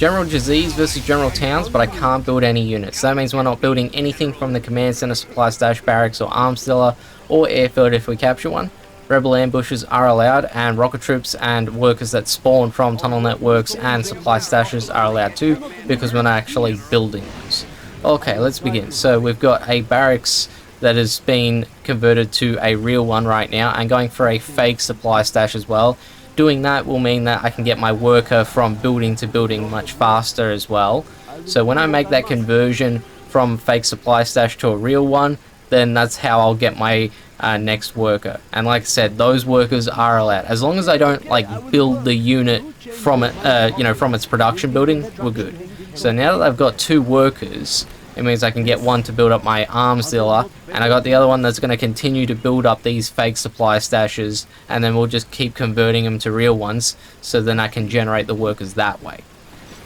General Juhziz versus General Towns, but I can't build any units. So that means we're not building anything from the command center, supply stash, barracks, or arms dealer, or airfield if we capture one. Rebel ambushes are allowed, and rocket troops and workers that spawn from tunnel networks and supply stashes are allowed too, because we're not actually building those. Okay, let's begin. So we've got a barracks that has been converted to a real one right now, and going for a fake supply stash as well. Doing that will mean that I can get my worker from building to building much faster as well. So when I make that conversion from fake supply stash to a real one, then that's how I'll get my next worker. And like I said, those workers are allowed. As long as I don't like build the unit from it, from its production building, we're good. So now that I've got 2 workers, it means I can get one to build up my arms dealer, and I got the other one that's going to continue to build up these fake supply stashes, and then we'll just keep converting them to real ones, so then I can generate the workers that way.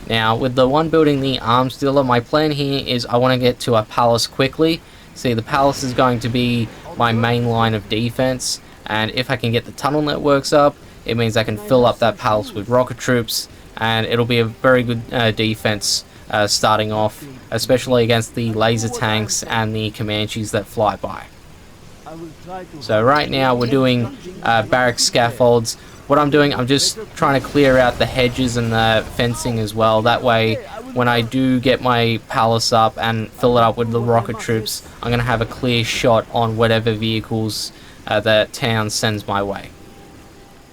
Now, with the one building the arms dealer, my plan here is I want to get to a palace quickly. See, the palace is going to be my main line of defense, and if I can get the tunnel networks up, it means I can fill up that palace with rocket troops, and it'll be a very good defense starting off, especially against the laser tanks and the Comanches that fly by. So right now we're doing barrack scaffolds. What I'm doing, I'm just trying to clear out the hedges and the fencing as well. That way, when I do get my palace up and fill it up with the rocket troops, I'm going to have a clear shot on whatever vehicles that town sends my way.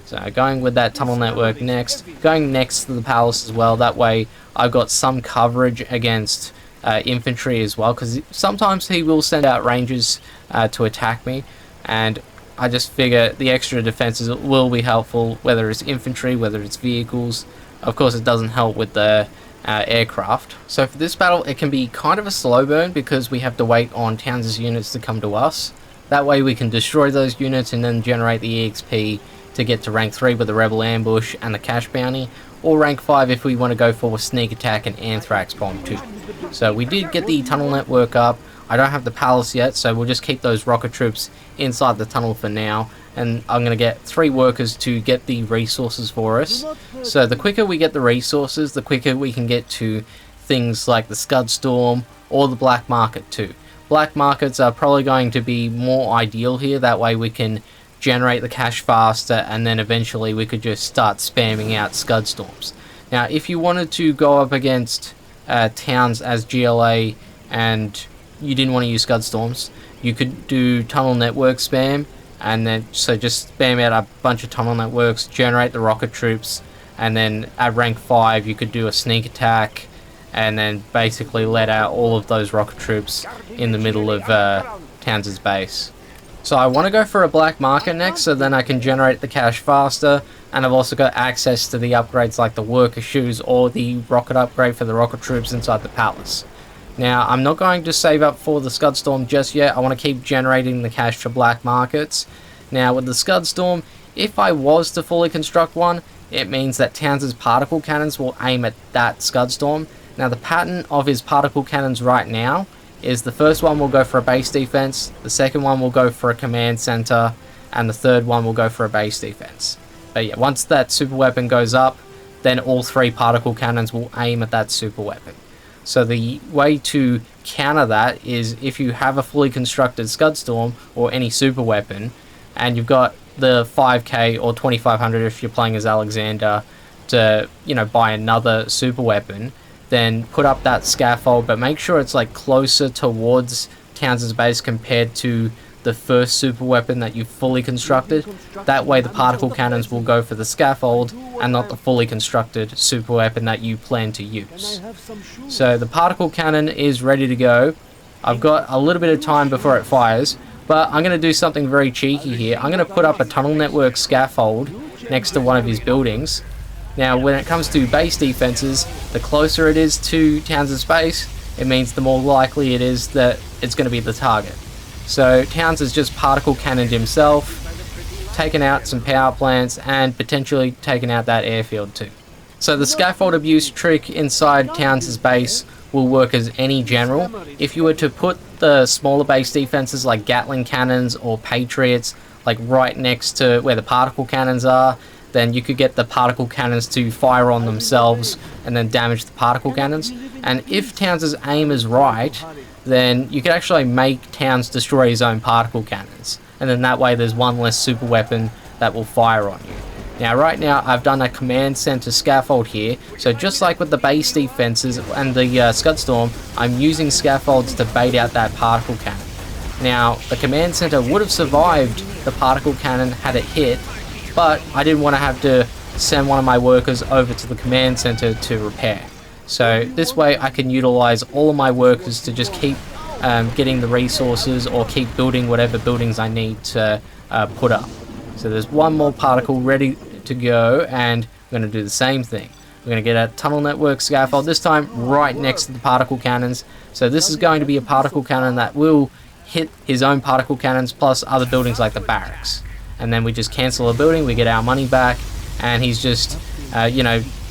So going with that tunnel network next, going next to the palace as well. That way I've got some coverage against infantry as well, because sometimes he will send out rangers to attack me, and I just figure the extra defenses will be helpful, whether it's infantry, whether it's vehicles. Of course, it doesn't help with the aircraft. So for this battle, it can be kind of a slow burn because we have to wait on Towns' units to come to us. That way we can destroy those units and then generate the EXP to get to rank 3 with the Rebel Ambush and the Cash Bounty, or rank 5 if we want to go for Sneak Attack and Anthrax Bomb too. So we did get the tunnel network up. I don't have the palace yet, so we'll just keep those rocket troops inside the tunnel for now, and I'm going to get 3 workers to get the resources for us. So the quicker we get the resources, the quicker we can get to things like the Scud Storm or the Black Market too. Black Markets are probably going to be more ideal here, that way we can generate the cash faster, and then eventually we could just start spamming out Scud Storms. Now if you wanted to go up against towns as GLA and you didn't want to use Scud Storms, you could do tunnel network spam, and then so just spam out a bunch of tunnel networks, generate the rocket troops, and then at rank 5 you could do a sneak attack and then basically let out all of those rocket troops in the middle of Towns' base. So I want to go for a black market next, so then I can generate the cash faster, and I've also got access to the upgrades like the worker shoes or the rocket upgrade for the rocket troops inside the palace. Now I'm not going to save up for the Scud Storm just yet. I want to keep generating the cash for black markets. Now with the Scud Storm, if I was to fully construct one, it means that Towns' particle cannons will aim at that Scud Storm. Now the pattern of his particle cannons right now is the first one will go for a base defense, the second one will go for a command center, and the third one will go for a base defense. But yeah, once that super weapon goes up, then all 3 particle cannons will aim at that super weapon. So the way to counter that is if you have a fully constructed Scud Storm or any super weapon, and you've got the 5k or 2500 if you're playing as Alexander to, buy another super weapon, then put up that scaffold, but make sure it's like closer towards Towns' base compared to the first super weapon that you fully constructed. That way the particle cannons will go for the scaffold and not the fully constructed super weapon that you plan to use. So the particle cannon is ready to go. I've got a little bit of time before it fires, but I'm going to do something very cheeky here. I'm going to put up a tunnel network scaffold next to one of his buildings. Now when it comes to base defenses, the closer it is to Towns' base, it means the more likely it is that it's going to be the target. So Towns has just particle cannoned himself, taken out some power plants, and potentially taken out that airfield too. So the scaffold abuse trick inside Towns' base will work as any general. If you were to put the smaller base defenses like Gatling cannons or Patriots like right next to where the particle cannons are, then you could get the particle cannons to fire on themselves and then damage the particle cannons. And if Towns' aim is right, then you could actually make Towns destroy his own particle cannons. And then that way there's one less super weapon that will fire on you. Now right now I've done a command center scaffold here, so just like with the base defenses and the Scud Storm, I'm using scaffolds to bait out that particle cannon. Now the command center would have survived the particle cannon had it hit, but I didn't want to have to send one of my workers over to the command center to repair. So this way I can utilize all of my workers to just keep getting the resources or keep building whatever buildings I need to put up. So there's one more particle ready to go, and we're going to do the same thing. We're going to get a tunnel network scaffold, this time right next to the particle cannons. So this is going to be a particle cannon that will hit his own particle cannons plus other buildings like the barracks. And then we just cancel a building, we get our money back, and he's just,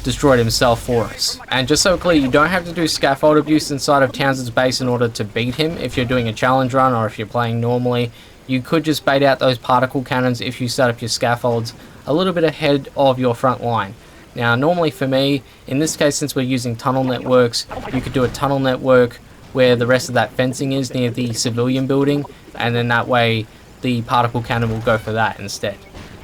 destroyed himself for us. And just so clear, you don't have to do scaffold abuse inside of Townsend's base in order to beat him. If you're doing a challenge run or if you're playing normally, you could just bait out those particle cannons if you set up your scaffolds a little bit ahead of your front line. Now normally for me, in this case since we're using tunnel networks, you could do a tunnel network where the rest of that fencing is near the civilian building, and then that way the particle cannon will go for that instead.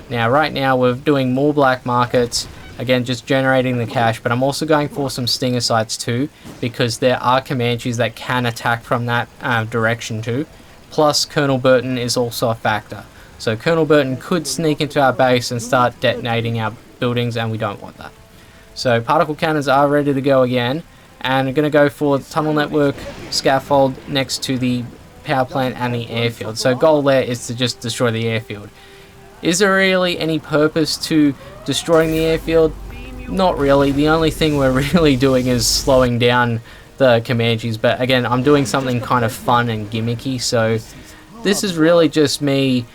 Now right now we're doing more black markets, again just generating the cash, but I'm also going for some stinger sites too, because there are Comanches that can attack from that direction too. Plus Colonel Burton is also a factor. So Colonel Burton could sneak into our base and start detonating our buildings, and we don't want that. So particle cannons are ready to go again, and we're going to go for the tunnel network scaffold next to the power plant and the airfield. So goal there is to just destroy the airfield. Is there really any purpose to destroying the airfield? Not really. The only thing we're really doing is slowing down the Comanches, but again I'm doing something kind of fun and gimmicky, so this is really just me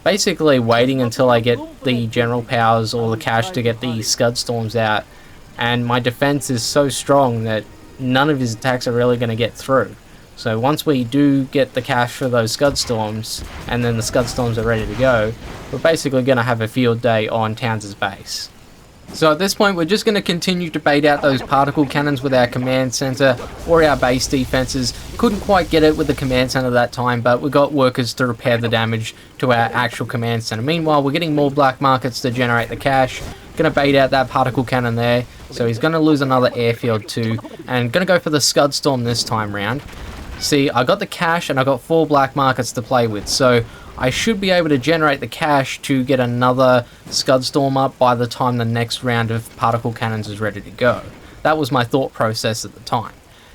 basically waiting until I get the general powers or the cash to get the Scud Storms out, and my defense is so strong that none of his attacks are really going to get through. So once we do get the cash for those Scud Storms and then the Scud Storms are ready to go, we're basically going to have a field day on Towns' base. So at this point we're just going to continue to bait out those particle cannons with our command center or our base defenses. Couldn't quite get it with the command center that time, but we got workers to repair the damage to our actual command center. Meanwhile we're getting more black markets to generate the cash. Going to bait out that particle cannon there, so he's going to lose another airfield too, and going to go for the Scud Storm this time round. See, I got the cash and I got 4 black markets to play with, so I should be able to generate the cash to get another Scud Storm up by the time the next round of particle cannons is ready to go. That was my thought process at the time.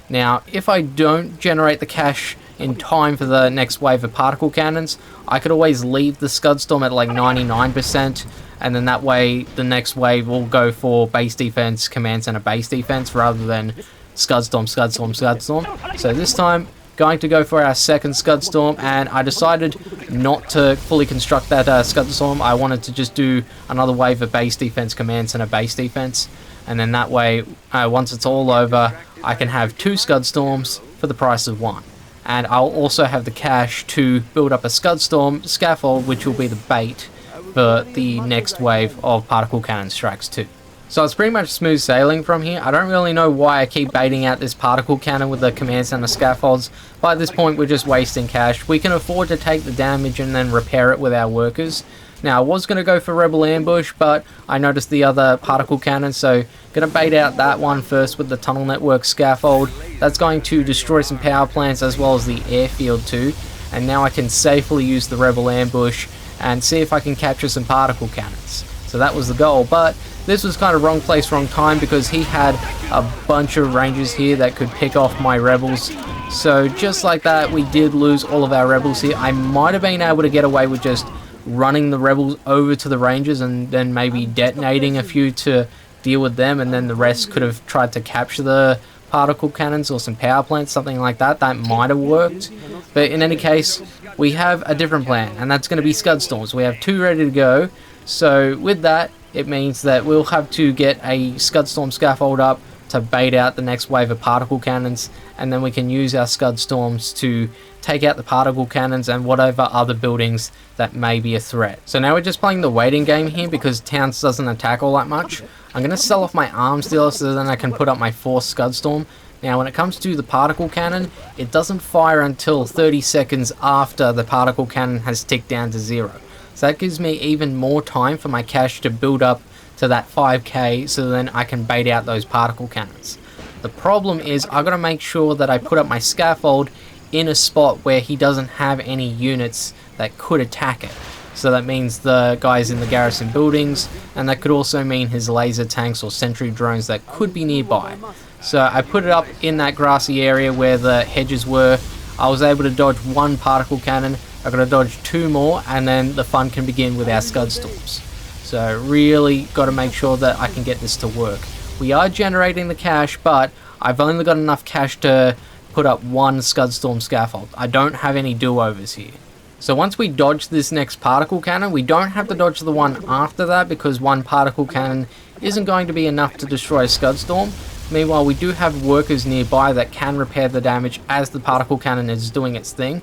Now, if I don't generate the cash in time for the next wave of particle cannons, I could always leave the Scud Storm at like 99%, and then that way the next wave will go for base defense, command center, base defense, rather than Scud Storm, Scud Storm, Scud Storm. So this time, going to go for our second Scud Storm, and I decided not to fully construct that Scud Storm. I wanted to just do another wave of base defense, command center, base defense, and then that way, once it's all over, I can have 2 Scud Storms for the price of 1. And I'll also have the cash to build up a Scud Storm scaffold, which will be the bait for the next wave of particle cannon strikes too. So it's pretty much smooth sailing from here. I don't really know why I keep baiting out this particle cannon with the command center scaffolds, but at this point we're just wasting cash. We can afford to take the damage and then repair it with our workers. Now I was going to go for Rebel Ambush, but I noticed the other particle cannon, so going to bait out that one first with the tunnel network scaffold. That's going to destroy some power plants as well as the airfield too, and now I can safely use the Rebel Ambush and see if I can capture some particle cannons. So that was the goal, but this was kind of wrong place, wrong time, because he had a bunch of rangers here that could pick off my rebels. So just like that, we did lose all of our rebels here. I might have been able to get away with just running the rebels over to the rangers and then maybe detonating a few to deal with them, and then the rest could have tried to capture the particle cannons or some power plants, something like that. That might have worked. But in any case, we have a different plan, and that's going to be Scud Storms. We have 2 ready to go. So with that, it means that we'll have to get a Scud Storm scaffold up to bait out the next wave of particle cannons, and then we can use our Scud Storms to take out the particle cannons and whatever other buildings that may be a threat. So now we're just playing the waiting game here because Towns doesn't attack all that much. I'm going to sell off my Arms Dealer so then I can put up my 4th Scud Storm. Now when it comes to the particle cannon, it doesn't fire until 30 seconds after the particle cannon has ticked down to 0. So that gives me even more time for my cash to build up to that 5k so then I can bait out those particle cannons. The problem is I got to make sure that I put up my scaffold in a spot where he doesn't have any units that could attack it. So that means the guys in the garrison buildings, and that could also mean his laser tanks or sentry drones that could be nearby. So I put it up in that grassy area where the hedges were. I was able to dodge 1 particle cannon, I've got to dodge 2 more, and then the fun can begin with our Scud Storms. So really got to make sure that I can get this to work. We are generating the cash, but I've only got enough cash to put up 1 Scud Storm scaffold. I don't have any do-overs here. So once we dodge this next particle cannon, we don't have to dodge the one after that because 1 particle cannon isn't going to be enough to destroy a Scud Storm. Meanwhile, we do have workers nearby that can repair the damage as the particle cannon is doing its thing.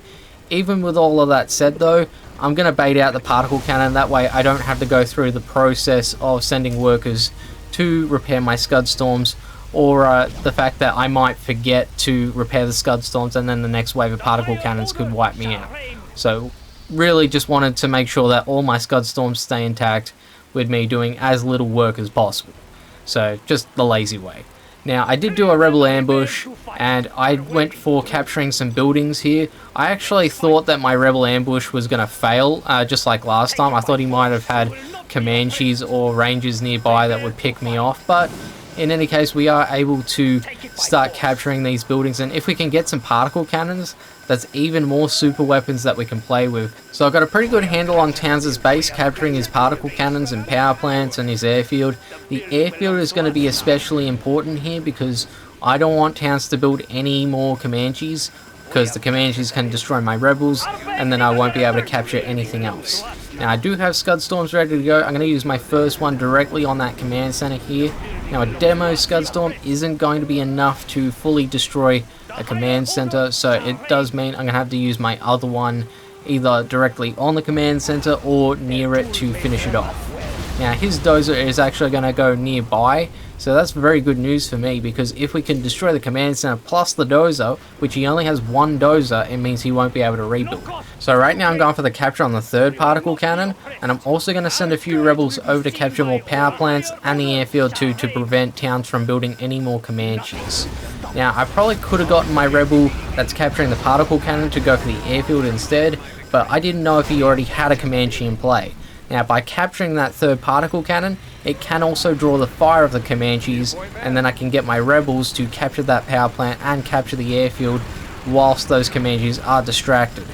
Even with all of that said though, I'm going to bait out the particle cannon, that way I don't have to go through the process of sending workers to repair my Scud Storms, or the fact that I might forget to repair the Scud Storms and then the next wave of particle cannons could wipe me out. So really just wanted to make sure that all my Scud Storms stay intact with me doing as little work as possible. So just the lazy way. Now I did do a rebel ambush and I went for capturing some buildings here. I actually thought that my rebel ambush was going to fail just like last time. I thought he might have had Comanches or Rangers nearby that would pick me off, but in any case we are able to start capturing these buildings, and if we can get some particle cannons, that's even more super weapons that we can play with. So I've got a pretty good handle on Towns' base, capturing his particle cannons and power plants and his airfield. The airfield is going to be especially important here because I don't want Towns to build any more Comanches, because the Comanches can destroy my rebels and then I won't be able to capture anything else. Now I do have Scud Storms ready to go. I'm going to use my first one directly on that command center here. Now a demo Scud Storm isn't going to be enough to fully destroy a command center, so it does mean I'm going to have to use my other one either directly on the command center or near it to finish it off. Now his dozer is actually going to go nearby, so that's very good news for me, because if we can destroy the command center plus the dozer, which he only has 1 dozer, it means he won't be able to rebuild. So right now I'm going for the capture on the 3rd particle cannon, and I'm also going to send a few rebels over to capture more power plants and the airfield too, to prevent Towns from building any more Comanches. Now I probably could have gotten my rebel that's capturing the particle cannon to go for the airfield instead, but I didn't know if he already had a Comanche in play. Now by capturing that 3rd particle cannon, it can also draw the fire of the Comanches, and then I can get my rebels to capture that power plant and capture the airfield whilst those Comanches are distracted.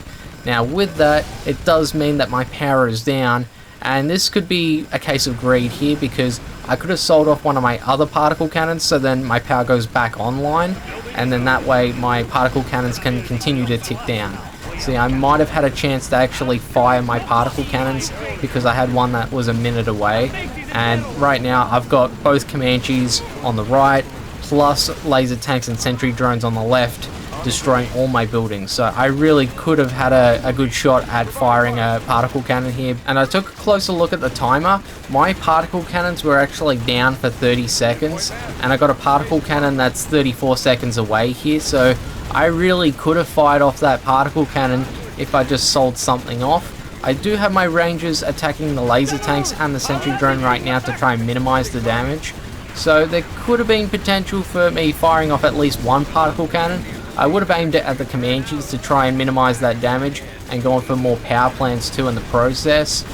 Now with that, it does mean that my power is down, and this could be a case of greed here, because I could have sold off one of my other particle cannons so then my power goes back online, and then that way my particle cannons can continue to tick down. See, I might have had a chance to actually fire my particle cannons because I had one that was a minute away, and right now I've got both Comanches on the right plus laser tanks and sentry drones on the left destroying all my buildings. So I really could have had a good shot at firing a particle cannon here, and I took a closer look at the timer. My particle cannons were actually down for 30 seconds, and I got a particle cannon that's 34 seconds away here, so I really could have fired off that particle cannon if I just sold something off. I do have my rangers attacking the laser tanks and the sentry drone right now to try and minimize the damage, so there could have been potential for me firing off at least 1 particle cannon. I would have aimed it at the Comanches to try and minimize that damage and gone for more power plants too in the process.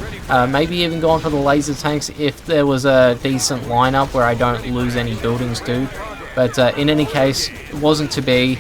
Maybe even gone for the laser tanks if there was a decent lineup where I don't lose any buildings too. But in any case, it wasn't to be.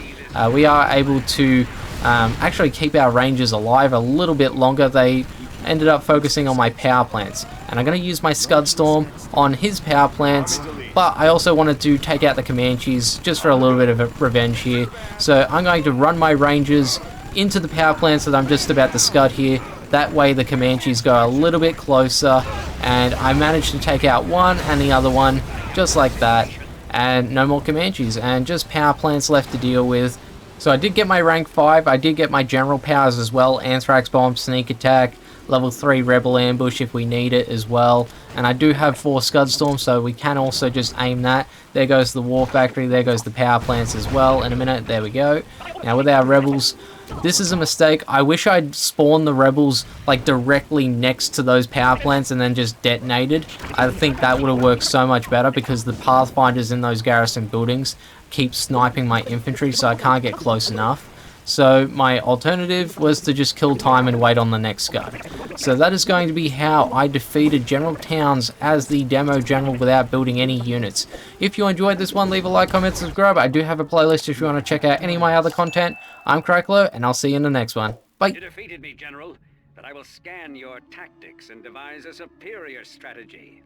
We are able to actually keep our rangers alive a little bit longer. They ended up focusing on my power plants, and I'm going to use my Scud Storm on his power plants, but I also wanted to take out the Comanches just for a little bit of a revenge here. So I'm going to run my rangers into the power plants that I'm just about to scud here. That way the Comanches go a little bit closer, and I managed to take out one and the other one just like that. and no more Comanches, and just power plants left to deal with. So I did get my rank 5, I did get my general powers as well, Anthrax Bomb, Sneak Attack, level 3 Rebel Ambush if we need it as well, and I do have 4 Scud Storms, so we can also just aim that. There goes the War Factory, there goes the power plants as well in a minute, there we go. Now with our Rebels, this is a mistake. I wish I'd spawned the Rebels like directly next to those power plants and then just detonated. I think that would have worked so much better, because the Pathfinders in those garrison buildings keep sniping my infantry, so I can't get close enough. So my alternative was to just kill time and wait on the next Scud. So that is going to be how I defeated General Towns as the demo general without building any units. If you enjoyed this one, leave a like, comment, subscribe. I do have a playlist if you want to check out any of my other content. I'm Crackler, and I'll see you in the next one. Bye. You defeated me, General, but I will scan your tactics and devise a superior strategy.